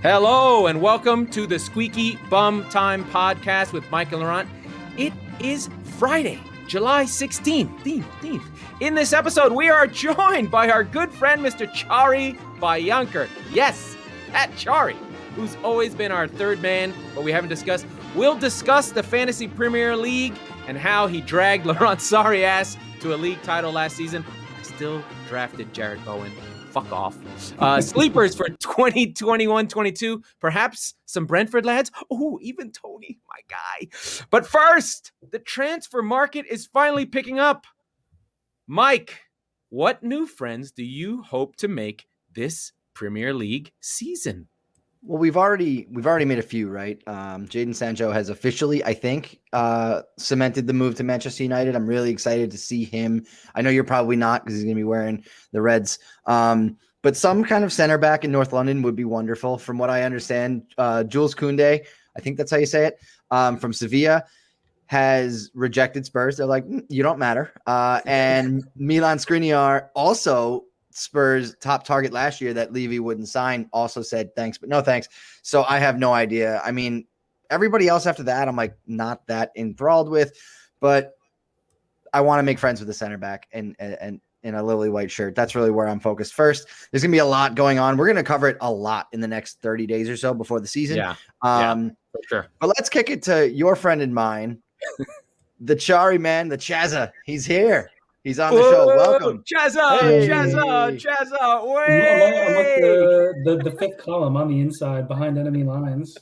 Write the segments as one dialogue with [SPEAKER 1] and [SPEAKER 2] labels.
[SPEAKER 1] Hello and welcome to the Squeaky Bum Time Podcast with Mike and Laurent. It is Friday, July 16th. In this episode, we are joined by our good friend, Mr. Chari Bayanker. Yes, that Chari, who's always been our third man, but we haven't discussed. We'll discuss the Fantasy Premier League and how he dragged Laurent's sorry ass to a league title last season. I still drafted Jared Bowen. Fuck off. Sleepers for 2021-22. Perhaps some Brentford lads. Oh, even Tony, my guy. But first, the transfer market is finally picking up. Mike, what new friends do you hope to make this Premier League season?
[SPEAKER 2] Well, we've already made a few, right? Jadon Sancho has officially, I think, cemented the move to Manchester United. I'm really excited to see him. I know you're probably not because he's going to be wearing the Reds. But some kind of center back in North London would be wonderful. From what I understand, Jules Koundé, I think that's how you say it, from Sevilla, has rejected Spurs. They're like, you don't matter. And Milan Skriniar, also Spurs' top target last year that Levy wouldn't sign, also said thanks, but no thanks. So I have no idea. I mean, everybody else after that, I'm like not that enthralled with, but I want to make friends with the center back and in a lily white shirt. That's really where I'm focused first. There's gonna be a lot going on. We're gonna cover it a lot in the next 30 days or so before the season.
[SPEAKER 1] Yeah, for sure.
[SPEAKER 2] But let's kick it to your friend and mine, the Chari man, the Chazza. He's here. He's on the show. Welcome.
[SPEAKER 1] Chazza,
[SPEAKER 2] Hey.
[SPEAKER 1] Chazza.
[SPEAKER 3] I'm like the fifth column on the inside behind enemy lines.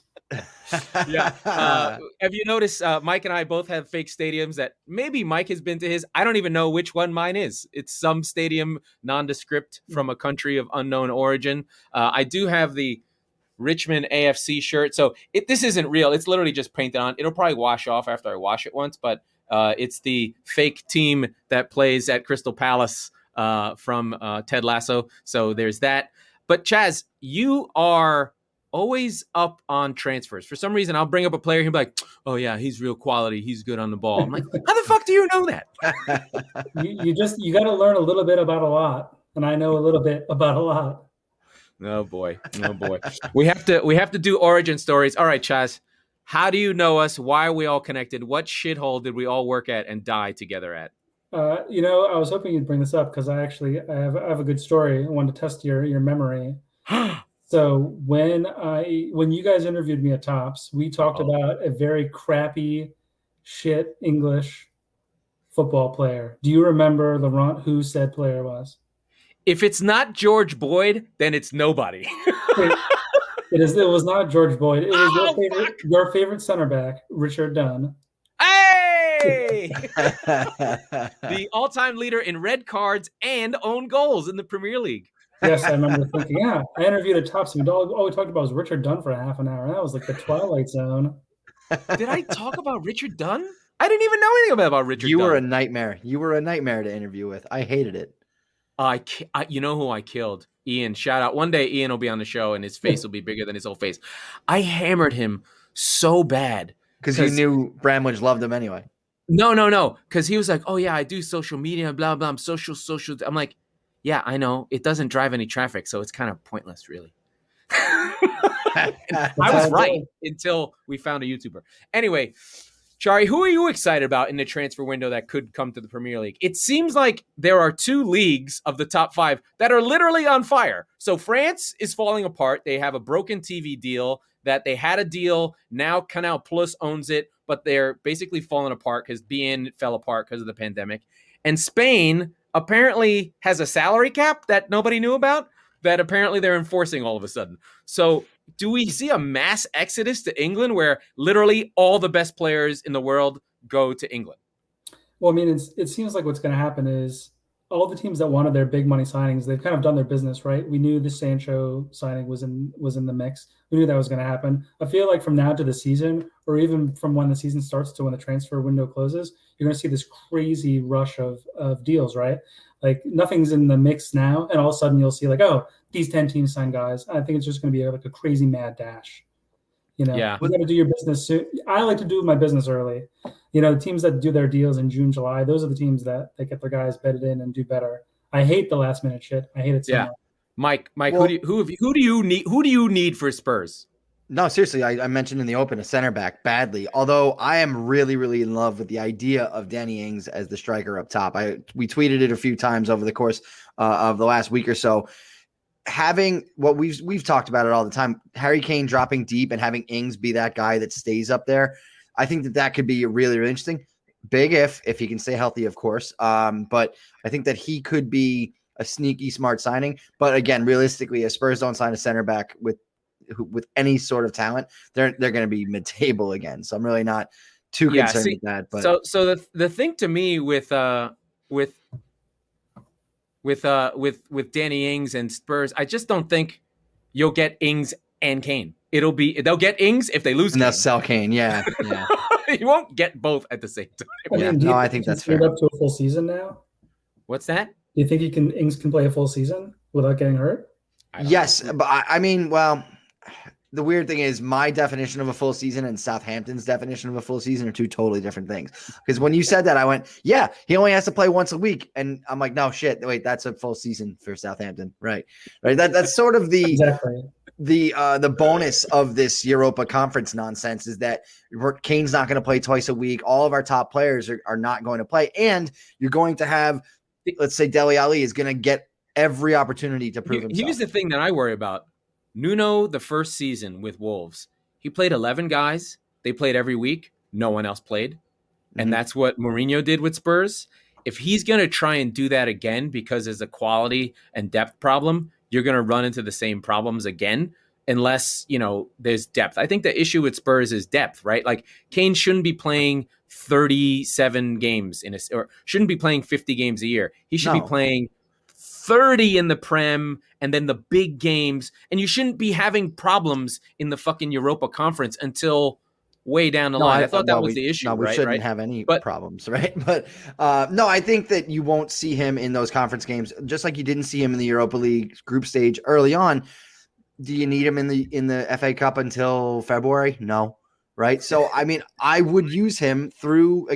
[SPEAKER 1] Yeah. Have you noticed Mike and I both have fake stadiums that maybe Mike has been to his? I don't even know which one mine is. It's some stadium nondescript from a country of unknown origin. I do have the Richmond AFC shirt. So this isn't real. It's literally just painted on. It'll probably wash off after I wash it once, but it's the fake team that plays at Crystal Palace from Ted Lasso. So there's that. But Chaz, you are always up on transfers. For some reason, I'll bring up a player. He'll be like, oh, yeah, he's real quality. He's good on the ball. I'm like, how the fuck do you know that?
[SPEAKER 3] You got to learn a little bit about a lot. And I know a little bit about a lot.
[SPEAKER 1] Oh, boy. We have to do origin stories. All right, Chaz. How do you know us? Why are we all connected? What shithole did we all work at and die together at?
[SPEAKER 3] I was hoping you'd bring this up because I have a good story. I wanted to test your memory. So when you guys interviewed me at Tops, we talked about a very crappy, shit English football player. Do you remember, Laurent, who said player was?
[SPEAKER 1] If it's not George Boyd, then it's nobody.
[SPEAKER 3] It was not George Boyd. It was your favorite center back, Richard Dunn.
[SPEAKER 1] Hey! The all-time leader in red cards and own goals in the Premier League.
[SPEAKER 3] Yes, I remember thinking, yeah. I interviewed at Tops, and all we talked about was Richard Dunn for half an hour. That was like the Twilight Zone.
[SPEAKER 1] Did I talk about Richard Dunn? I didn't even know anything about Richard Dunn.
[SPEAKER 2] You were a nightmare. You were a nightmare to interview with. I hated it.
[SPEAKER 1] You know who I killed? Ian. Shout out. One day Ian will be on the show and his face will be bigger than his whole face. I hammered him so bad.
[SPEAKER 2] Because you knew Bramwich loved him anyway.
[SPEAKER 1] No. Because he was like, oh, yeah, I do social media, blah, blah. I'm social. I'm like, yeah, I know. It doesn't drive any traffic, so it's kind of pointless, really. I was right until we found a YouTuber. Anyway, Chari, who are you excited about in the transfer window that could come to the Premier League? It seems like there are two leagues of the top five that are literally on fire. So France is falling apart. They have a broken TV deal that they had a deal. Now Canal Plus owns it, but they're basically falling apart because BN fell apart because of the pandemic. And Spain apparently has a salary cap that nobody knew about that apparently they're enforcing all of a sudden. So do we see a mass exodus to England where literally all the best players in the world go to England?
[SPEAKER 3] Well, I mean, it seems like what's going to happen is all the teams that wanted their big money signings, they've kind of done their business, right? We knew the Sancho signing was in the mix. We knew that was going to happen. I feel like from now to the season, or even from when the season starts to when the transfer window closes, you're going to see this crazy rush of deals, right? Like nothing's in the mix now, and all of a sudden you'll see like, oh, these 10 teams sign guys. I think it's just going to be like a crazy mad dash. You got to do your business soon. I like to do my business early. The teams that do their deals in June, July, those are the teams that get their guys bedded in and do better. I hate the last minute shit. I hate it so much.
[SPEAKER 1] Mike,
[SPEAKER 2] Well,
[SPEAKER 1] who do you need for Spurs?
[SPEAKER 2] No, seriously, I mentioned in the open a center back badly. Although I am really, really in love with the idea of Danny Ings as the striker up top. We tweeted it a few times over the course of the last week or so. Having what we've talked about it all the time, Harry Kane dropping deep and having Ings be that guy that stays up there, I think that could be really, really interesting. Big if he can stay healthy, of course. But I think that he could be a sneaky, smart signing. But again, realistically, if Spurs don't sign a center back with any sort of talent, they're going to be mid-table again. So I'm really not too concerned with that. But
[SPEAKER 1] so the thing to me with Danny Ings and Spurs, I just don't think you'll get Ings and Kane. They'll get Ings if they lose.
[SPEAKER 2] And they'll sell Kane. Yeah.
[SPEAKER 1] You won't get both at the same time.
[SPEAKER 2] I think that's fair.
[SPEAKER 3] Up to a full season now.
[SPEAKER 1] What's that?
[SPEAKER 3] Do you think Ings can play a full season without getting hurt?
[SPEAKER 2] Yes, but I mean, well, the weird thing is my definition of a full season and Southampton's definition of a full season are two totally different things. Because when you said that, I went, yeah, he only has to play once a week. And I'm like, no, shit. Wait, that's a full season for Southampton. Right. That's sort of the
[SPEAKER 3] exactly.
[SPEAKER 2] The bonus of this Europa Conference nonsense is that Kane's not going to play twice a week. All of our top players are not going to play. And you're going to have, let's say Dele Alli is going to get every opportunity to prove himself.
[SPEAKER 1] Here's the thing that I worry about. Nuno, the first season with Wolves, he played 11 guys. They played every week. No one else played. And that's what Mourinho did with Spurs. If he's going to try and do that again because there's a quality and depth problem, you're going to run into the same problems again unless, there's depth. I think the issue with Spurs is depth, right? Like Kane shouldn't be playing 37 games or shouldn't be playing 50 games a year. He should be playing 30 in the Prem and then the big games. And you shouldn't be having problems in the fucking Europa Conference until way down the line. I thought that was the issue.
[SPEAKER 2] No, we shouldn't have any problems, right? But no, I think that you won't see him in those conference games, just like you didn't see him in the Europa League group stage early on. Do you need him in the FA Cup until February? No. Right. So, I mean, I would use him through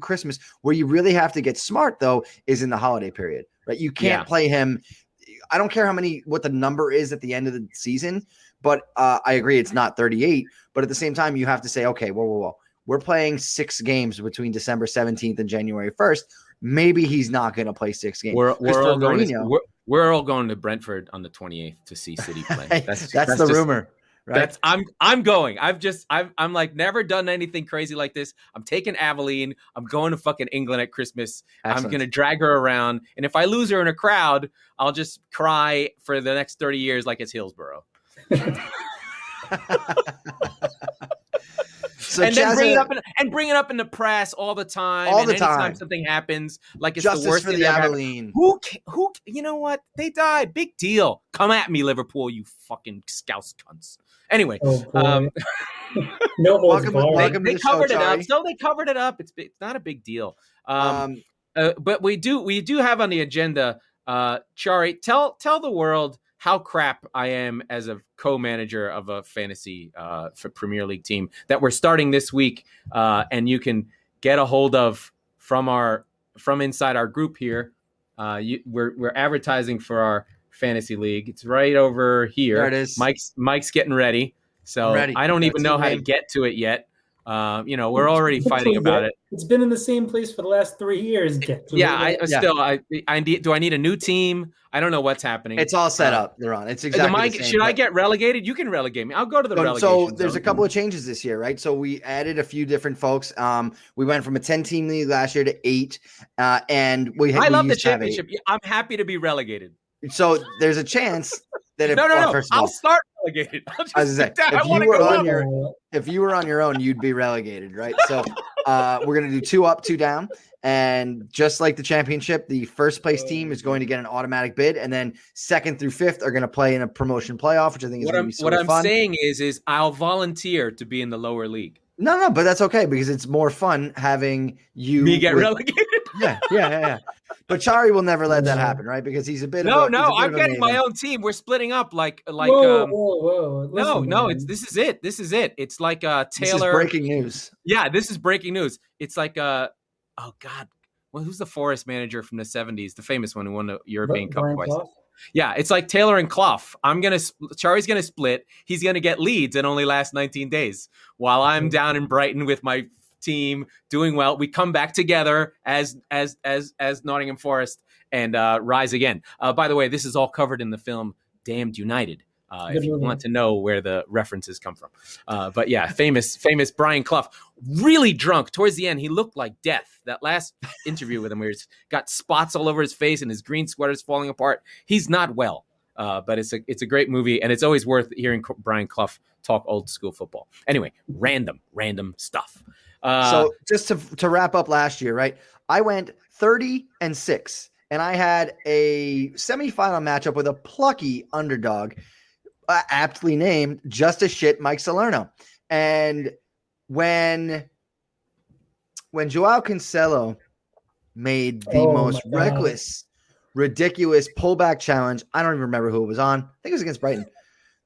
[SPEAKER 2] Christmas. Where you really have to get smart, though, is in the holiday period. Right. You can't play him. I don't care what the number is at the end of the season, but I agree it's not 38. But at the same time, you have to say, okay, whoa. We're playing 6 games between December 17th and January 1st. Maybe he's not going to play 6 games.
[SPEAKER 1] We're all going to Brentford on the 28th to see City play. That's
[SPEAKER 2] the rumor. Right.
[SPEAKER 1] I'm going. I'm like never done anything crazy like this. I'm taking Aveline. I'm going to fucking England at Christmas. Excellent. I'm going to drag her around. And if I lose her in a crowd, I'll just cry for the next 30 years like it's Hillsborough.
[SPEAKER 2] So
[SPEAKER 1] and then bring it up in the press all the time. Anytime something happens, like it's
[SPEAKER 2] Justice
[SPEAKER 1] the worst
[SPEAKER 2] for the Aveline.
[SPEAKER 1] Who? You know what? They died. Big deal. Come at me, Liverpool. You fucking scouse cunts. Anyway,
[SPEAKER 3] welcome
[SPEAKER 1] they covered it up. So they covered it up. It's not a big deal. But we do have on the agenda. Chari, tell the world how crap I am as a co-manager of a fantasy for Premier League team that we're starting this week, and you can get a hold of from inside our group here. We're advertising for our fantasy league. It's right over here.
[SPEAKER 2] There it is.
[SPEAKER 1] Mike's getting ready, so I don't even know how to get to it yet. We're already fighting about it.
[SPEAKER 3] It's been in the same place for the last 3 years. Do I need a new team? I don't know what's happening.
[SPEAKER 2] It's all set up, Laurent. It's exactly the same.
[SPEAKER 1] Should I get relegated? You can relegate me. I'll go to the relegation.
[SPEAKER 2] So there's a couple of changes this year, right? So we added a few different folks. We went from a 10-team league last year to 8, and I
[SPEAKER 1] love the championship. I'm happy to be relegated.
[SPEAKER 2] So there's a chance that if
[SPEAKER 1] I'll start relegated.
[SPEAKER 2] If you were on your own, you'd be relegated, right? So we're gonna do 2 up, 2 down, and just like the championship, the first place team is going to get an automatic bid, and then 2nd through 5th are going to play in a promotion playoff, which I think is going to be sort of fun.
[SPEAKER 1] What I'm saying is I'll volunteer to be in the lower league.
[SPEAKER 2] No, but that's okay because it's more fun having
[SPEAKER 1] me get relegated.
[SPEAKER 2] Yeah. But Chari will never let that happen, right? Because he's a bit.
[SPEAKER 1] I'm getting my own team. We're splitting up like.
[SPEAKER 3] Whoa.
[SPEAKER 1] This is it. It's like Taylor. This is
[SPEAKER 2] breaking news.
[SPEAKER 1] Yeah, this is breaking news. It's like oh God, who's the Forest manager from the 70s, the famous one who won the European Cup twice? Yeah, it's like Taylor and Clough. Chari's gonna split. He's gonna get Leeds and only last 19 days, while I'm down in Brighton with my team doing well. We come back together as Nottingham Forest and rise again. By the way, this is all covered in the film Damned United. If you want to know where the references come from. But yeah, famous Brian Clough, really drunk. Towards the end, he looked like death. That last interview with him where he's got spots all over his face and his green sweater's falling apart. He's not well, but it's a great movie, and it's always worth hearing Brian Clough talk old school football. Anyway, random stuff.
[SPEAKER 2] So just to wrap up last year, right? I went 30-6, and I had a semifinal matchup with a plucky underdog, aptly named Just a Shit Mike Salerno. And when Joao Cancelo made the most reckless, ridiculous pullback challenge, I don't even remember who it was on. I think it was against Brighton,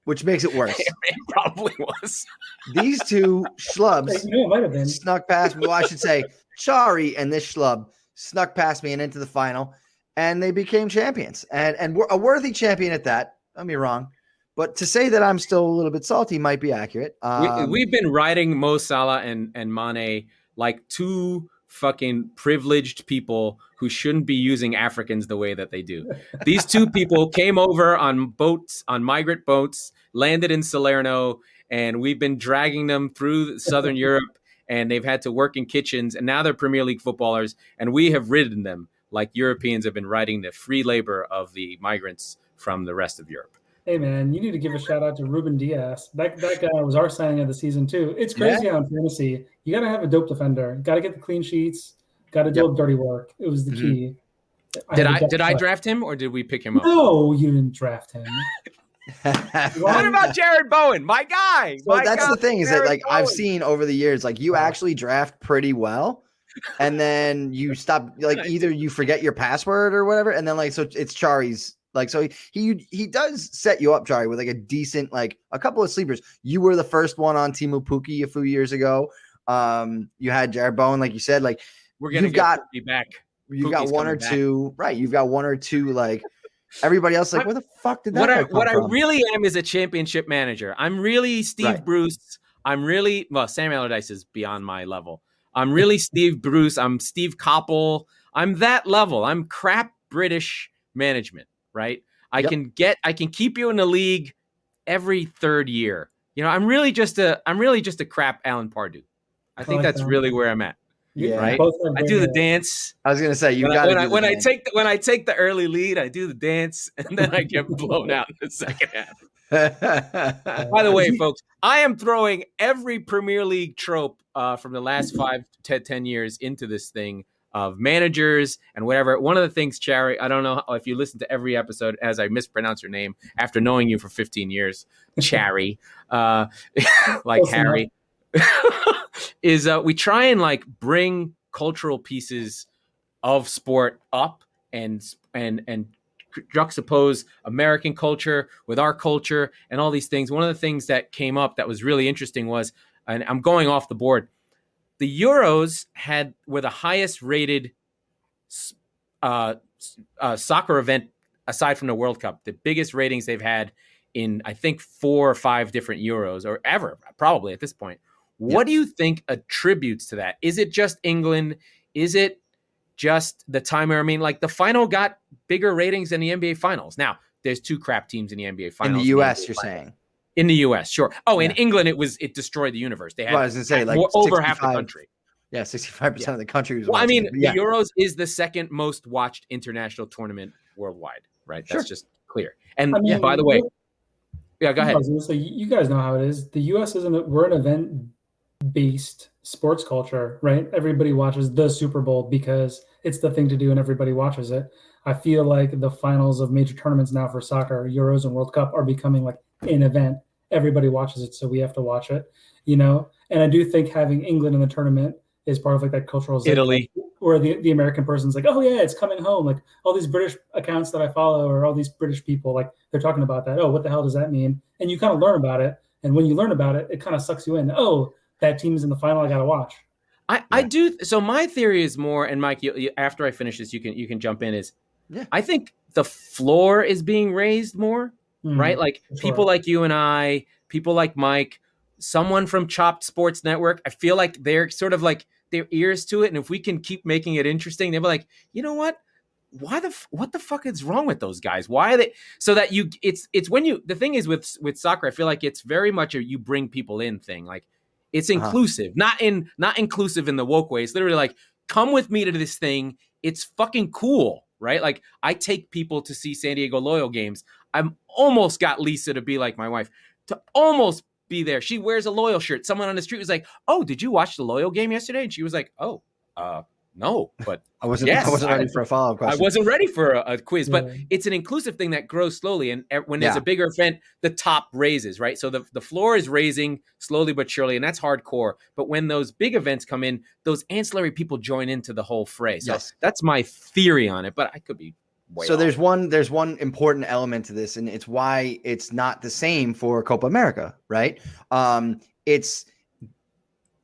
[SPEAKER 2] which makes it worse.
[SPEAKER 1] It probably was.
[SPEAKER 2] These two schlubs
[SPEAKER 3] it might have been.
[SPEAKER 2] snuck past me. Well, I should say Chari and this schlub snuck past me and into the final, and they became champions. And a worthy champion at that. Don't get me wrong. But to say that I'm still a little bit salty might be accurate.
[SPEAKER 1] We've been riding Mo Salah and Mane like two fucking privileged people who shouldn't be using Africans the way that they do. These two people came over on migrant boats, landed in Salerno, and we've been dragging them through Southern Europe, and they've had to work in kitchens, and now they're Premier League footballers, and we have ridden them like Europeans have been riding the free labor of the migrants from the rest of Europe.
[SPEAKER 3] Hey, man, you need to give a shout out to Ruben Diaz. That guy was our signing of the season, too. It's crazy how in fantasy, you got to have a dope defender. Got to get the clean sheets. Got to do dirty work. It was the key.
[SPEAKER 1] Did I draft him or did we pick him up?
[SPEAKER 3] No, you didn't draft him.
[SPEAKER 1] What about Jared Bowen? My guy.
[SPEAKER 2] So that's the thing is that like Bowen. I've seen over the years, like you actually draft pretty well. And then you stop, like either you forget your password or whatever. And then like, so it's Chari's. Like, so he does set you up, Chari, with like a decent, like a couple of sleepers. You were the first one on Timu Pukki a few years ago. You had Jared Bowen, like you said, like
[SPEAKER 1] we're going to get Pukki back.
[SPEAKER 2] You've got one or two, right? You've got one or two, like everybody else, like where the fuck did that
[SPEAKER 1] What I really am is a championship manager. I'm really Steve Bruce. Sam Allardyce is beyond my level. I'm really Steve Bruce. I'm Steve Koppel. I'm that level. I'm crap British management. Right. I can keep you in the league every third year. You know, I'm really just a crap Alan Pardew. I think that's really where I'm at.
[SPEAKER 2] Yeah.
[SPEAKER 1] Right. I do the dance.
[SPEAKER 2] I was going to say,
[SPEAKER 1] when I take the early lead, I do the dance and then I get blown out in the second half. By the way, folks, I am throwing every Premier League trope from the last 5 to 10 years into this thing of managers and whatever. One of the things, Chari, I don't know if you listen to every episode as I mispronounce your name after knowing you for 15 years, Chari, like Harry, is we try and like bring cultural pieces of sport up and juxtapose American culture with our culture and all these things. One of the things that came up that was really interesting was, and I'm going off the board, the Euros were the highest rated soccer event aside from the World Cup. The biggest ratings they've had in, I think, 4 or 5 different Euros or ever, probably at this point. What do you think attributes to that? Is it just England? Is it just the timer? I mean, like the final got bigger ratings than the NBA Finals. Now, there's 2 crap teams in the NBA Finals.
[SPEAKER 2] In the U.S., you're saying?
[SPEAKER 1] In the U.S., sure. Oh, in England, it destroyed the universe. They had,
[SPEAKER 2] I was going to say, like
[SPEAKER 1] over half the country.
[SPEAKER 2] Yeah, 65% of the country was
[SPEAKER 1] watching. I mean, the Euros is the second most watched international tournament worldwide, right? That's just clear. And by the way, go ahead.
[SPEAKER 3] I was going to say, you guys know how it is. The U.S. we're an event-based sports culture, right? Everybody watches the Super Bowl because it's the thing to do and everybody watches it. I feel like the finals of major tournaments now for soccer, Euros and World Cup, are becoming like an event. Everybody watches it, so we have to watch it, you know? And I do think having England in the tournament is part of like that cultural
[SPEAKER 1] Italy,
[SPEAKER 3] where the American person's like, oh yeah, it's coming home. Like all these British accounts that I follow or all these British people, like they're talking about that. Oh, what the hell does that mean? And you kind of learn about it. And when you learn about it, it kind of sucks you in. Oh, that team is in the final. I got to watch.
[SPEAKER 1] I do. So my theory is more, and Mike, after I finish this, you can jump in. I think the floor is being raised more, right? Like people like you and I, people like Mike, someone from Chopped Sports Network. I feel like they're sort of like their ears to it. And if we can keep making it interesting, they'll be like, you know what? What the fuck is wrong with those guys? Why are they so that it's when you, the thing is with soccer, I feel like it's very much a you bring people in thing. Like it's inclusive, not inclusive in the woke way. It's literally like, come with me to this thing. It's fucking cool, right? Like I take people to see San Diego Loyal games. I'm almost got Lisa to be like my wife, to almost be there. She wears a Loyal shirt. Someone on the street was like, "Oh, did you watch the Loyal game yesterday?" And she was like, "Oh, no, but
[SPEAKER 2] I wasn't ready for a follow-up question.
[SPEAKER 1] I wasn't ready for a quiz, but it's an inclusive thing that grows slowly. And when there's a bigger event, the top raises, right? So the floor is raising slowly but surely, and that's hardcore. But when those big events come in, those ancillary people join into the whole fray. So that's my theory on it, but I could be way off.
[SPEAKER 2] There's one important element to this, and it's why it's not the same for Copa America, right? It's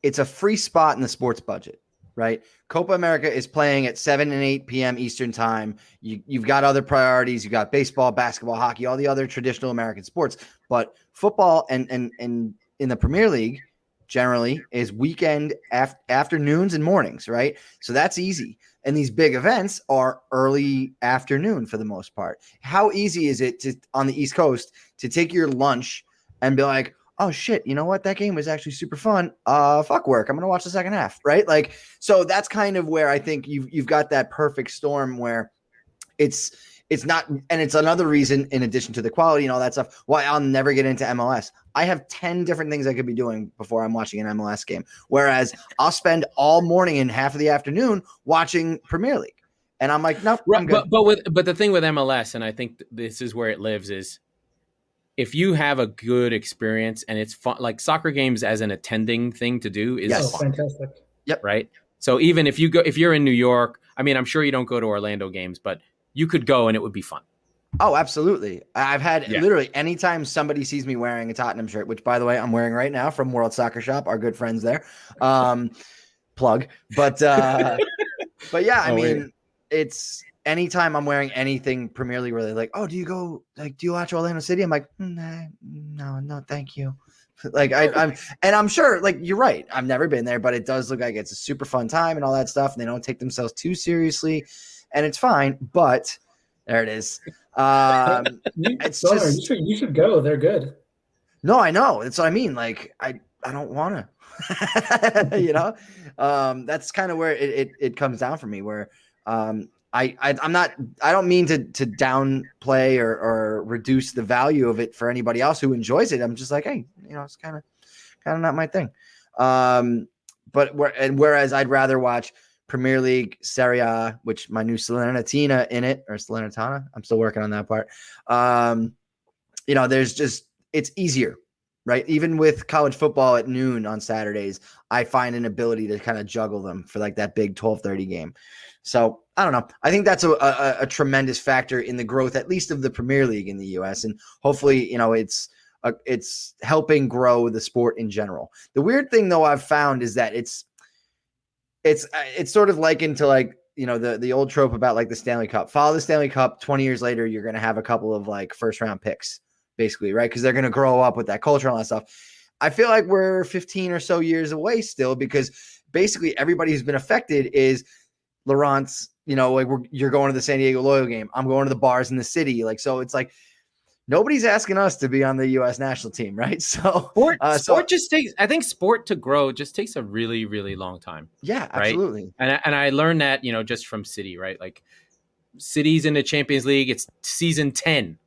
[SPEAKER 2] a free spot in the sports budget. Right. Copa America is playing at 7 and 8 p.m. Eastern time. You've got other priorities. You've got baseball, basketball, hockey, all the other traditional American sports. But football and in the Premier League generally is weekend afternoons and mornings. Right. So that's easy. And these big events are early afternoon for the most part. How easy is it on the East Coast to take your lunch and be like, oh shit, you know what? That game was actually super fun. Fuck work. I'm going to watch the second half. Right. Like, so that's kind of where I think you've got that perfect storm where it's not, and it's another reason in addition to the quality and all that stuff, why I'll never get into MLS. I have 10 different things I could be doing before I'm watching an MLS game. Whereas I'll spend all morning and half of the afternoon watching Premier League. And I'm like, nope, I'm good.
[SPEAKER 1] But the thing with MLS, and I think this is where it lives, is if you have a good experience and it's fun, like soccer games as an attending thing to do is fun.
[SPEAKER 3] Fantastic.
[SPEAKER 2] Yep.
[SPEAKER 1] Right. So even if you're in New York, I mean, I'm sure you don't go to Orlando games, but you could go and it would be fun.
[SPEAKER 2] Oh, absolutely. I've had literally anytime somebody sees me wearing a Tottenham shirt, which by the way, I'm wearing right now from World Soccer Shop, our good friends there. Plug. But yeah, I mean, it's anytime I'm wearing anything Premier League where they're like, oh, do you watch Orlando City? I'm like, no, thank you. Like I'm sure, like, you're right. I've never been there, but it does look like it's a super fun time and all that stuff. And they don't take themselves too seriously and it's fine, but there it is. It's just,
[SPEAKER 3] you should go. They're good.
[SPEAKER 2] No, I know. That's what I mean. Like, I don't want to, you know, that's kind of where it comes down for me where, I don't mean to downplay or reduce the value of it for anybody else who enjoys it. I'm just like, hey, you know, it's kind of not my thing. But whereas I'd rather watch Premier League, Serie A, which my new Salernitana in it, or Salernitana, I'm still working on that part. You know, it's easier, right? Even with college football at noon on Saturdays, I find an ability to kind of juggle them for like that big 12:30 game. So I don't know. I think that's a tremendous factor in the growth, at least of the Premier League in the U.S. And hopefully, you know, it's helping grow the sport in general. The weird thing, though, I've found is that it's sort of likened to, like, you know, the old trope about like the Stanley Cup. Follow the Stanley Cup. 20 years later, you're going to have a couple of like first round picks, basically, right? Because they're going to grow up with that culture and all that stuff. I feel like we're 15 or so years away still, because basically everybody who's been affected is Laurent's, you know, like you're going to the San Diego Loyal game. I'm going to the bars in the city. Like, so it's like nobody's asking us to be on the U.S. national team, right? So sport just takes, I think sport to grow just takes a really, really long time. Yeah,
[SPEAKER 1] right?
[SPEAKER 2] Absolutely.
[SPEAKER 1] And I learned that, you know, just from City, right? Like City's in the Champions League. It's season 10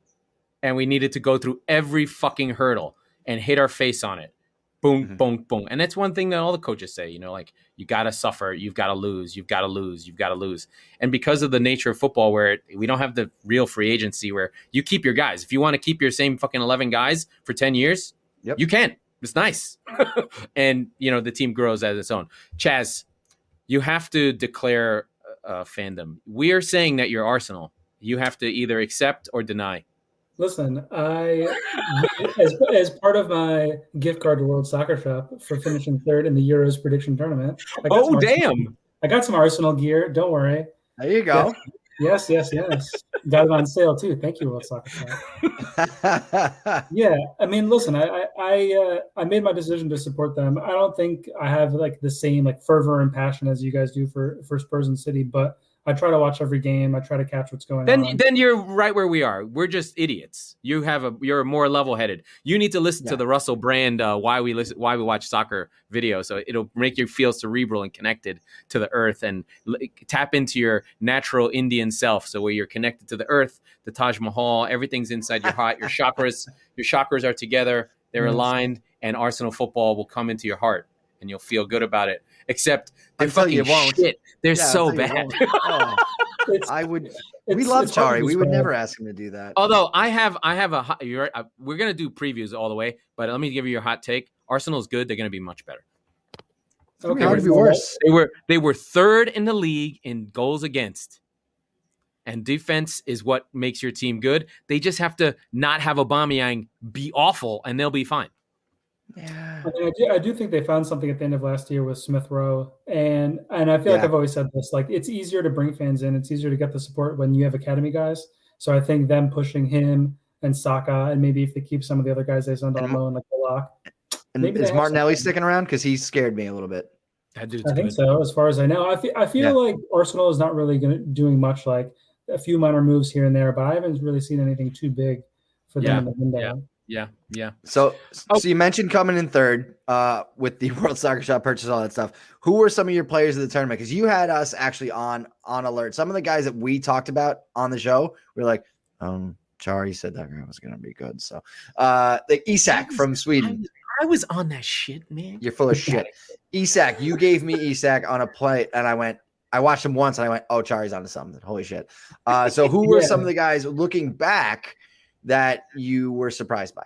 [SPEAKER 1] and we needed to go through every fucking hurdle and hit our face on it. Boom, boom, boom. And that's one thing that all the coaches say, you know, like you got to suffer, you've got to lose, you've got to lose, you've got to lose. And because of the nature of football, where we don't have the real free agency where you keep your guys. If you want to keep your same fucking 11 guys for 10 years, you can. It's nice. And, you know, the team grows as its own. Chaz, you have to declare fandom. We are saying that you're Arsenal. You have to either accept or deny.
[SPEAKER 3] Listen, as part of my gift card to World Soccer Shop for finishing third in the Euros prediction tournament.
[SPEAKER 1] I got some
[SPEAKER 3] Arsenal gear. Don't worry.
[SPEAKER 2] There you go.
[SPEAKER 3] Yes. Got it on sale too. Thank you, World Soccer Chat. Yeah, I mean, listen, I made my decision to support them. I don't think I have like the same like fervor and passion as you guys do for Spurs and City, but I try to watch every game. I try to catch what's going on.
[SPEAKER 1] Then you're right where we are. We're just idiots. You're more level-headed. You need to listen to the Russell Brand why we watch soccer video. So it'll make you feel cerebral and connected to the earth, and tap into your natural Indian self. So where you're connected to the earth, the Taj Mahal, everything's inside your heart. Your chakras are together. They're aligned, and Arsenal football will come into your heart, and you'll feel good about it. Except they're fucking shit. They're so bad.
[SPEAKER 2] We love Chari. We would never ask him to do that.
[SPEAKER 1] Although we're gonna do previews all the way, but let me give you your hot take. Arsenal's good. They're gonna be much better.
[SPEAKER 2] Okay, how would be worse?
[SPEAKER 1] They were third in the league in goals against, and defense is what makes your team good. They just have to not have Aubameyang be awful, and they'll be fine.
[SPEAKER 3] Yeah, I do think they found something at the end of last year with Smith Rowe, and I feel like I've always said this, like it's easier to bring fans in, it's easier to get the support when you have academy guys. So I think them pushing him and Saka, and maybe if they keep some of the other guys they send on loan, like Bullock.
[SPEAKER 2] And is Martinelli sticking around? Because he scared me a little bit.
[SPEAKER 3] I think so, as far as I know. I feel like Arsenal is not really doing much, like a few minor moves here and there, but I haven't really seen anything too big for them in the window.
[SPEAKER 1] Yeah.
[SPEAKER 2] So you mentioned coming in third with the World Soccer Shop purchase, all that stuff. Who were some of your players of the tournament? Because you had us actually on alert. Some of the guys that we talked about on the show, we were like, Chari said that guy was going to be good. So like Isak from Sweden.
[SPEAKER 1] I was on that shit, man.
[SPEAKER 2] You're full of shit. Isak, you gave me Isak on a play, and I watched him once, and I went, oh, Chari's onto something. Holy shit. So who were some of the guys looking back that you were surprised by?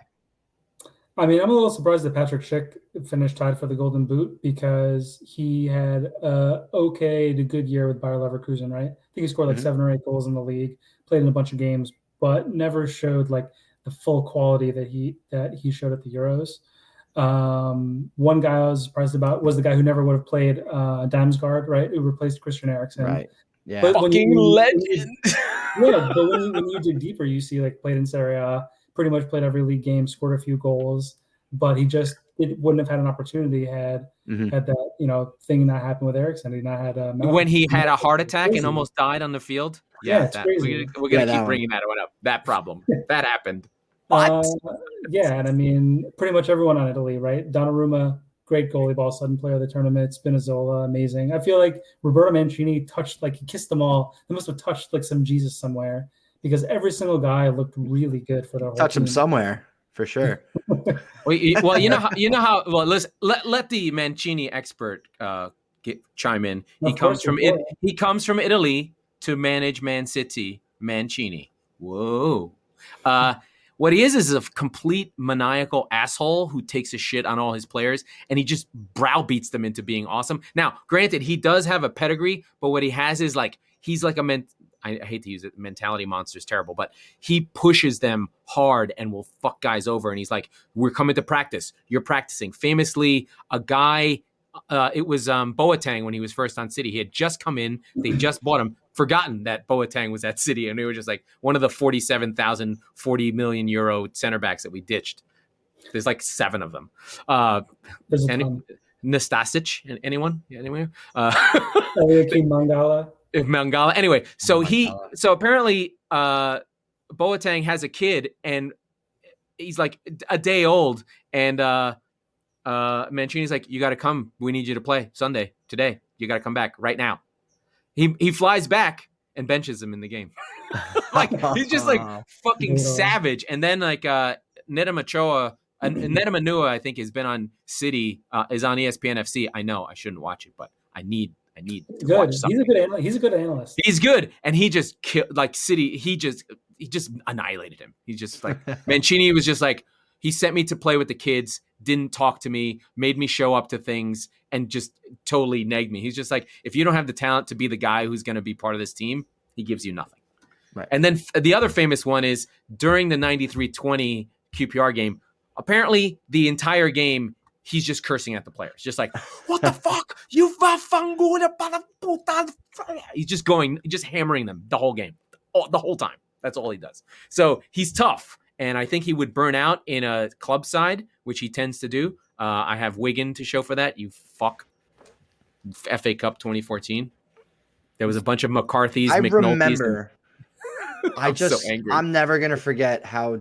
[SPEAKER 3] I mean, I'm a little surprised that Patrick Schick finished tied for the Golden Boot because he had okay to good year with Bayer Leverkusen, right? I think he scored like 7 or 8 goals in the league, played in a bunch of games, but never showed like the full quality that he showed at the Euros. One guy I was surprised about was the guy who never would have played Damsgaard, right? Who replaced Christian Eriksen.
[SPEAKER 2] Right. Yeah.
[SPEAKER 1] But fucking legend.
[SPEAKER 3] But when you dig deeper, you see like played in Serie A, pretty much played every league game, scored a few goals, but it wouldn't have had an opportunity had that thing not happened with Eriksen. He not had
[SPEAKER 1] when he had a heart attack and almost died on the field.
[SPEAKER 3] Yeah, it's crazy.
[SPEAKER 1] We're gonna keep bringing that one up. That problem that happened. But
[SPEAKER 3] and I mean, pretty much everyone on Italy, right? Donnarumma, great goalie, ball sudden player of the tournament. Spinazzola, amazing. I feel like Roberto Mancini he kissed them all. They must have touched like some Jesus somewhere because every single guy looked really good for their whole
[SPEAKER 2] touch
[SPEAKER 3] team.
[SPEAKER 2] Him somewhere for sure.
[SPEAKER 1] Well, you know how. Well, let the Mancini expert chime in. He comes from Italy to manage Man City. Mancini. Whoa. What he is a complete maniacal asshole who takes a shit on all his players, and he just browbeats them into being awesome. Now, granted, he does have a pedigree, but what he has is like he's like I hate to use it, mentality monster is terrible, but he pushes them hard and will fuck guys over. And he's like, we're coming to practice. You're practicing. Famously, a guy, it was Boateng when he was first on City. He had just come in. They just bought him. Forgotten that Boateng was at City. And they were just like one of the 47,000, 40 million euro center backs that we ditched. There's like 7 of them. Nastasic, anyone? Anywhere? Mangala. Anyway, so apparently Boateng has a kid and he's like a day old, and Mancini's like, you got to come. We need you to play Sunday today. You got to come back right now. He flies back and benches him in the game. Like he's just like fucking savage. And then like Nedum Manua, I think, has been on City, is on ESPN FC. I know I shouldn't watch it, but I need to watch something.
[SPEAKER 3] He's a good analyst.
[SPEAKER 1] He's good, and he just killed like City. He just annihilated him. He's just like Mancini was just like, he sent me to play with the kids, didn't talk to me, made me show up to things, and just totally negged me. He's just like, if you don't have the talent to be the guy who's going to be part of this team, he gives you nothing.
[SPEAKER 2] Right.
[SPEAKER 1] And then the other famous one is during the 93-20 QPR game. Apparently, the entire game, he's just cursing at the players. Just like, what the fuck? You He's just hammering them the whole game, the whole time. That's all he does. So he's tough. And I think he would burn out in a club side, which he tends to do. I have Wigan to show for that. You fuck. FA Cup 2014. There was a bunch of McCarthy's.
[SPEAKER 2] I
[SPEAKER 1] McNulty's,
[SPEAKER 2] remember.
[SPEAKER 1] so angry.
[SPEAKER 2] I'm never going to forget how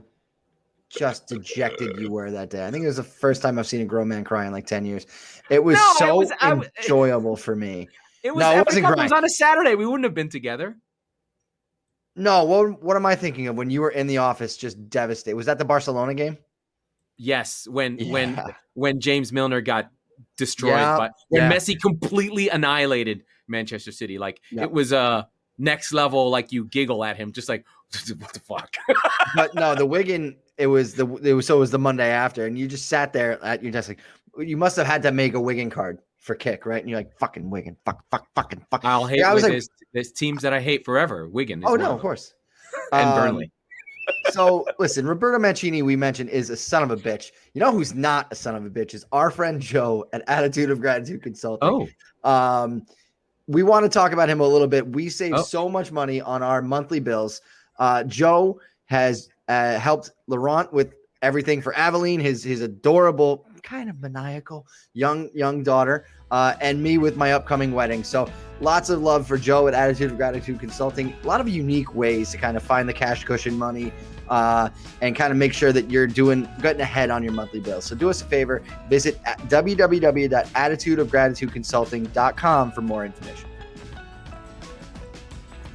[SPEAKER 2] just dejected you were that day. I think it was the first time I've seen a grown man cry in like 10 years. It was enjoyable for me.
[SPEAKER 1] It was on a Saturday. We wouldn't have been together.
[SPEAKER 2] No, what am I thinking of when you were in the office just devastated? Was that the Barcelona game?
[SPEAKER 1] Yes, when James Milner got destroyed, when Messi completely annihilated Manchester City. Like it was a next level, like you giggle at him, just like what the fuck.
[SPEAKER 2] But no, the Wigan, it was the Monday after, and you just sat there at your desk like you must have had to make a Wigan card for kick, right? And you're like, fucking Wigan, fuck.
[SPEAKER 1] I'll hate Wigan. There's teams that I hate forever. Wigan.
[SPEAKER 2] Oh no, of course.
[SPEAKER 1] And Burnley.
[SPEAKER 2] So listen, Roberto Mancini, we mentioned, is a son of a bitch. You know who's not a son of a bitch is our friend Joe at Attitude of Gratitude Consulting. We want to talk about him a little bit. We save so much money on our monthly bills. Joe has helped Laurent with everything for Aveline, his adorable, kind of maniacal young daughter, and me with my upcoming wedding. So lots of love for Joe at Attitude of Gratitude Consulting. A lot of unique ways to kind of find the cash cushion money and kind of make sure that you're getting ahead on your monthly bills. So do us a favor, visit www.attitudeofgratitudeconsulting.com for more information.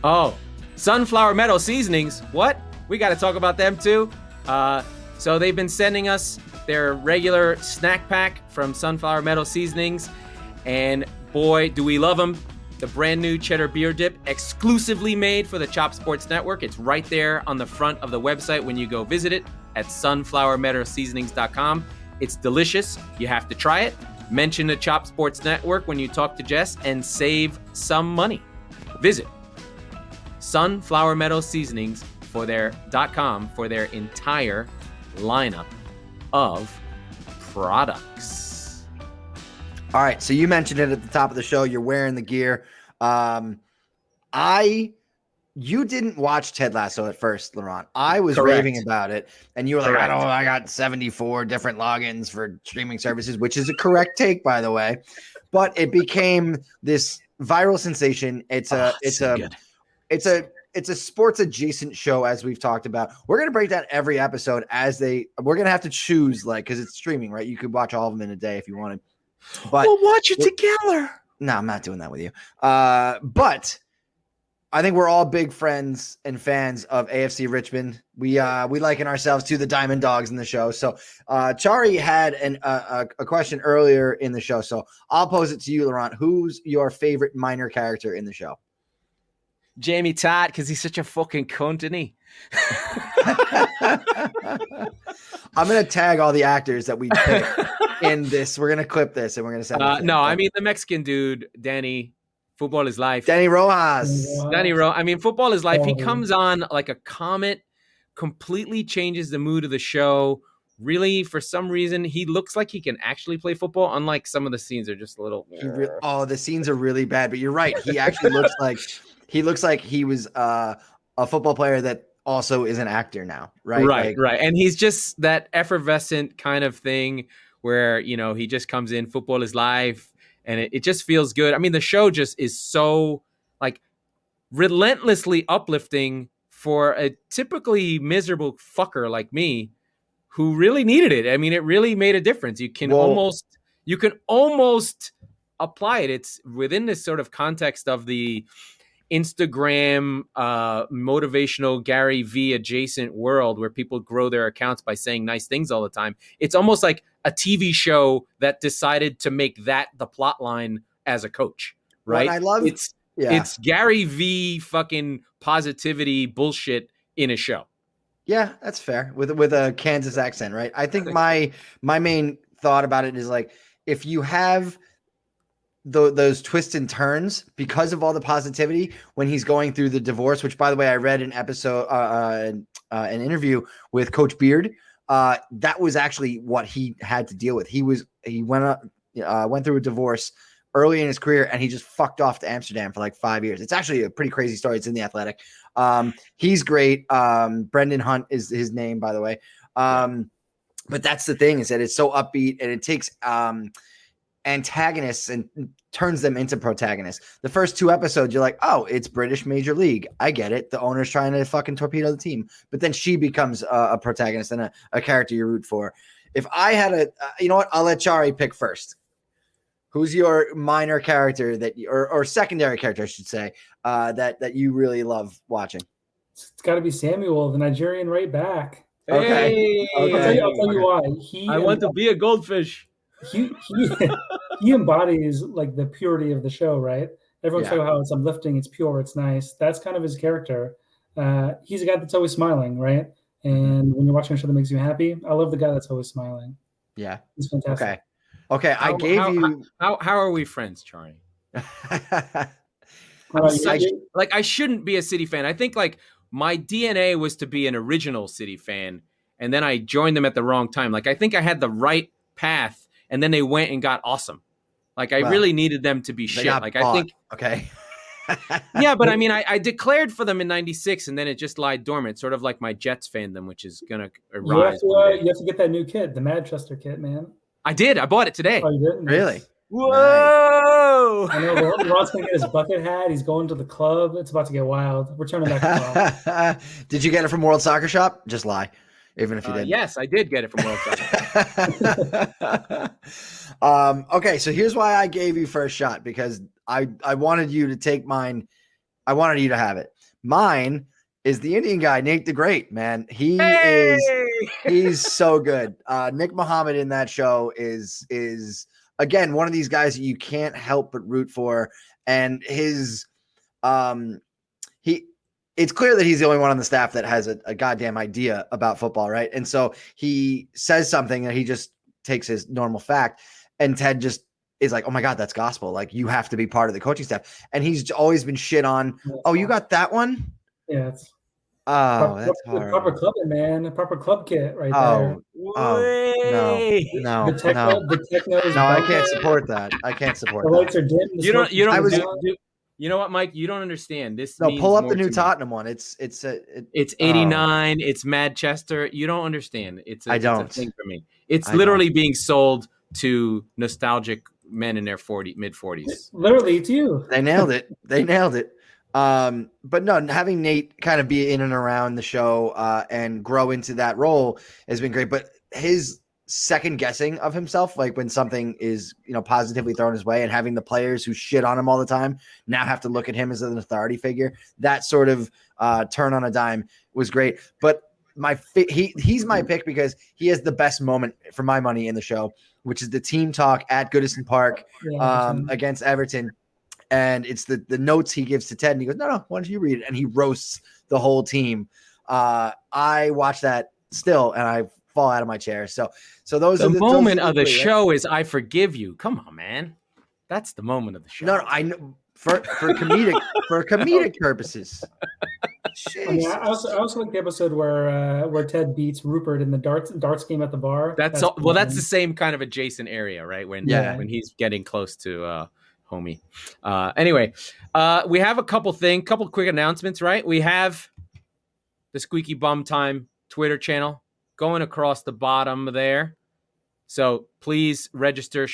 [SPEAKER 1] Oh, Sunflower Meadow Seasonings. What? We got to talk about them too. So they've been sending us their regular snack pack from Sunflower Meadow Seasonings. And boy, do we love them. The brand new cheddar beer dip, exclusively made for the Chop Sports Network. It's right there on the front of the website when you go visit it at sunflowermeadowseasonings.com. It's delicious. You have to try it. Mention the Chop Sports Network when you talk to Jess and save some money. Visit Sunflower Meadow Seasonings .com for their entire lineup of products.
[SPEAKER 2] All right, so you mentioned it at the top of the show. You're wearing the gear. You didn't watch Ted Lasso at first, Laurent. I was raving about it, and you were like, I got 74 different logins for streaming services, which is a correct take, by the way. But it became this viral sensation. It's a sports adjacent show, as we've talked about. We're going to break down every episode we're going to have to choose, because it's streaming, right? You could watch all of them in a day if you wanted. But
[SPEAKER 1] we'll watch it together.
[SPEAKER 2] No, I'm not doing that with you. But I think we're all big friends and fans of AFC Richmond. We liken ourselves to the Diamond Dogs in the show. So Chari had a question earlier in the show. So I'll pose it to you, Laurent. Who's your favorite minor character in the show?
[SPEAKER 1] Jamie Todd, because he's such a fucking cunt, isn't he?
[SPEAKER 2] I'm going to tag all the actors that we pick in this. We're going to clip this and we're going to send it.
[SPEAKER 1] No, I mean the Mexican dude, Danny. Football is life.
[SPEAKER 2] Danny Rojas.
[SPEAKER 1] I mean, football is life. He comes on like a comet, completely changes the mood of the show. Really, for some reason, he looks like he can actually play football, unlike some of the scenes are just a little.
[SPEAKER 2] The scenes are really bad, but you're right. He actually looks like he was a football player that also is an actor now, right?
[SPEAKER 1] Right. And he's just that effervescent kind of thing where, he just comes in, football is life, and it just feels good. I mean, the show just is so relentlessly uplifting for a typically miserable fucker like me who really needed it. I mean, it really made a difference. You can almost apply it. It's within this sort of context of the Instagram motivational Gary V adjacent world where people grow their accounts by saying nice things all the time. It's almost like a TV show that decided to make that the plot line as a coach, right?
[SPEAKER 2] I love
[SPEAKER 1] it's Gary V fucking positivity bullshit in a show.
[SPEAKER 2] Yeah, that's fair with a Kansas accent, right? I think my main thought about it is if you have those twists and turns because of all the positivity when he's going through the divorce, which by the way, I read an episode, an interview with Coach Beard. That was actually what he had to deal with. He went through a divorce early in his career, and he just fucked off to Amsterdam for like 5 years. It's actually a pretty crazy story. It's in The Athletic. He's great. Brendan Hunt is his name, by the way. But that's the thing, is that it's so upbeat, and it takes antagonists and turns them into protagonists. The first 2 episodes, you're like, oh, it's British Major League. I get it. The owner's trying to fucking torpedo the team. But then she becomes a protagonist and a character you root for. If I had you know what? I'll let Chari pick first. Who's your minor character or secondary character, I should say, that you really love watching?
[SPEAKER 3] It's got to be Samuel, the Nigerian right back.
[SPEAKER 2] Okay.
[SPEAKER 3] I'll tell you why.
[SPEAKER 1] I want to be a goldfish.
[SPEAKER 3] He embodies like the purity of the show, right? Everyone's talking about how it's uplifting, it's pure, it's nice. That's kind of his character. He's a guy that's always smiling, right? And when you're watching a show that makes you happy, I love the guy that's always smiling.
[SPEAKER 2] Yeah.
[SPEAKER 3] He's fantastic.
[SPEAKER 2] Okay.
[SPEAKER 1] How are we friends, Chari? I shouldn't be a City fan. I think like my DNA was to be an original City fan, and then I joined them at the wrong time. Like I think I had the right path, and then they went and got awesome. Like I really needed them to be shit. Like I think yeah, but I mean, I declared for them in '96, and then it just lied dormant, sort of like my Jets fandom, which is gonna rise.
[SPEAKER 3] You have to get that new kit, the Manchester kit, man.
[SPEAKER 1] I did. I bought it today.
[SPEAKER 3] Oh, you did?
[SPEAKER 2] Really?
[SPEAKER 1] Whoa!
[SPEAKER 3] I know Laurent's gonna get his bucket hat. He's going to the club. It's about to get wild. We're turning back to club.
[SPEAKER 2] Did you get it from World Soccer Shop? Just lie, even if you did.
[SPEAKER 1] Yes, I did get it from World Soccer.
[SPEAKER 2] Okay, so here's why I gave you first shot, because I wanted you to take mine. I wanted you to have it. Mine is the Indian guy, Nate the Great, man. He's so good. Nick Muhammad in that show is again one of these guys that you can't help but root for. And his it's clear that he's the only one on the staff that has a goddamn idea about football, right? And so he says something that he just takes as normal fact, and Ted just is like, oh my God, that's gospel. Like, you have to be part of the coaching staff. And he's always been shit on. Oh, you got that one?
[SPEAKER 3] Yeah. It's
[SPEAKER 2] that's hard.
[SPEAKER 3] Proper clubbing, man. A proper club kit right there.
[SPEAKER 2] No.
[SPEAKER 3] The techno is
[SPEAKER 2] I can't support that. I can't support
[SPEAKER 3] the
[SPEAKER 2] that.
[SPEAKER 3] lights are dim.
[SPEAKER 1] You know what, Mike? You don't understand. This
[SPEAKER 2] pull up the new Tottenham one. It's
[SPEAKER 1] 89. It's Manchester. You don't understand. It's a thing for me. It's literally being sold to nostalgic men in their mid-40s.
[SPEAKER 3] Literally, it's you.
[SPEAKER 2] They nailed it. But no, having Nate kind of be in and around the show and grow into that role has been great. But his second guessing of himself, like when something is, positively thrown his way, and having the players who shit on him all the time now have to look at him as an authority figure, that sort of turn on a dime was great. But he's my pick because he has the best moment for my money in the show, which is the team talk at Goodison Park against Everton. And it's the notes he gives to Ted, and he goes, no, why don't you read it? And he roasts the whole team. I watch that still, and I fall out of my chair. So those
[SPEAKER 1] the
[SPEAKER 2] are the
[SPEAKER 1] moment of the show is I forgive you. Come on, man. That's the moment of the show.
[SPEAKER 2] No, I know for comedic purposes.
[SPEAKER 3] I mean, I also like the episode where Ted beats Rupert in the darts game at the bar.
[SPEAKER 1] That's the same kind of adjacent area, right? When he's getting close to homie. Anyway, we have a couple quick announcements, right? We have the Squeaky Bum Time Twitter channel going across the bottom there. So please register,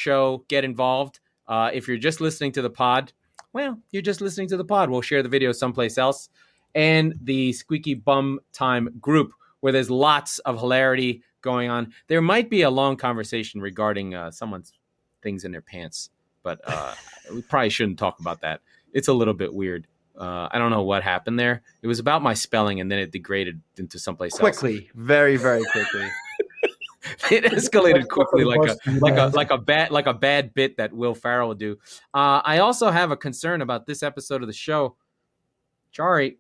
[SPEAKER 1] get involved. If you're just listening to the pod, well, you're just listening to the pod. We'll share the video someplace else. And the Squeaky Bum Time group, where there's lots of hilarity going on. There might be a long conversation regarding someone's things in their pants, but we probably shouldn't talk about that. It's a little bit weird. I don't know what happened there. It was about my spelling, and then it degraded into someplace
[SPEAKER 2] quickly,
[SPEAKER 1] else.
[SPEAKER 2] Very, very quickly.
[SPEAKER 1] It escalated quickly, like a bad bit that Will Ferrell would do. I also have a concern about this episode of the show. Chari,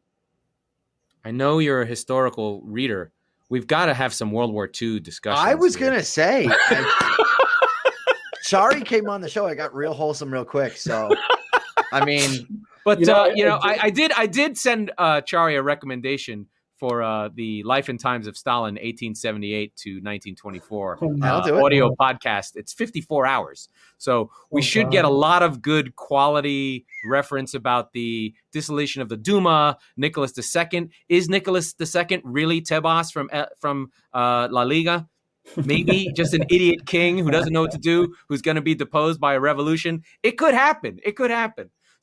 [SPEAKER 1] I know you're a historical reader. We've got to have some World War II discussion.
[SPEAKER 2] I was going to say, Chari came on the show. I got real wholesome real quick. So, I mean,
[SPEAKER 1] but I did send Chari a recommendation for the Life and Times of Stalin, 1878 to 1924
[SPEAKER 2] I'll do it.
[SPEAKER 1] audio podcast. It's 54 hours. So we should get a lot of good quality reference about the dissolution of the Duma, Nicholas II. Is Nicholas II really Tebas from La Liga? Maybe just an idiot king who doesn't know what to do, who's going to be deposed by a revolution. It could happen.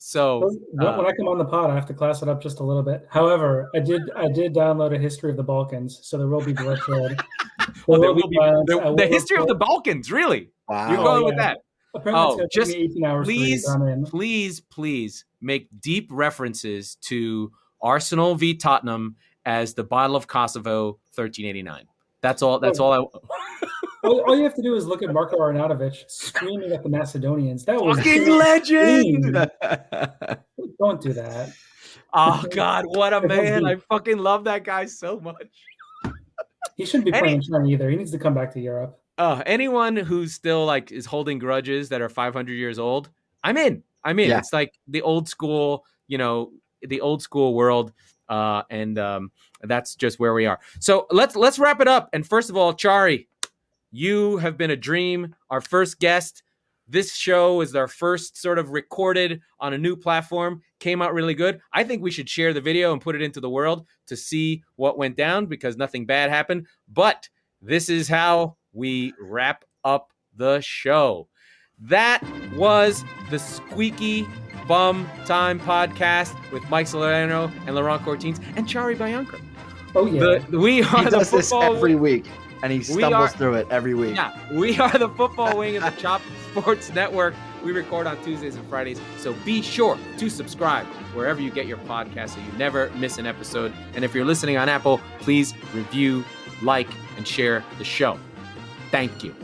[SPEAKER 1] So
[SPEAKER 3] when I come on the pod, I have to class it up just a little bit. However, I did download a history of the Balkans, so there will be bloodshed.
[SPEAKER 1] The history of the Balkans, really?
[SPEAKER 2] Wow.
[SPEAKER 1] You're going with that?
[SPEAKER 3] Apparently it's just 18 hours.
[SPEAKER 1] Please make deep references to Arsenal v Tottenham as the Battle of Kosovo, 1389. That's all.
[SPEAKER 3] All you have to do is look at Marko Arnautovic screaming at the Macedonians. That was
[SPEAKER 1] fucking legend.
[SPEAKER 3] Don't do that.
[SPEAKER 1] Oh God, what a man! I fucking love that guy so much.
[SPEAKER 3] He shouldn't be playing China either. He needs to come back to Europe.
[SPEAKER 1] Anyone who's still like is holding grudges that are 500 years old, I'm in. Yeah. It's like the old school, the old school world, and that's just where we are. So let's wrap it up. And first of all, Chari, you have been a dream. Our first guest. This show is our first sort of recorded on a new platform. Came out really good. I think we should share the video and put it into the world to see what went down because nothing bad happened. But this is how we wrap up the show. That was the Squeaky Bum Time Podcast with Mike Salerno and Laurent Cortines and Chari Bayanker.
[SPEAKER 3] Oh, yeah.
[SPEAKER 1] We are
[SPEAKER 2] he does this every week, and he stumbles through it every week.
[SPEAKER 1] Yeah, we are the football wing of the Chop Sports Network. We record on Tuesdays and Fridays, so be sure to subscribe wherever you get your podcast so you never miss an episode. And if you're listening on Apple, please review, like, and share the show. Thank you.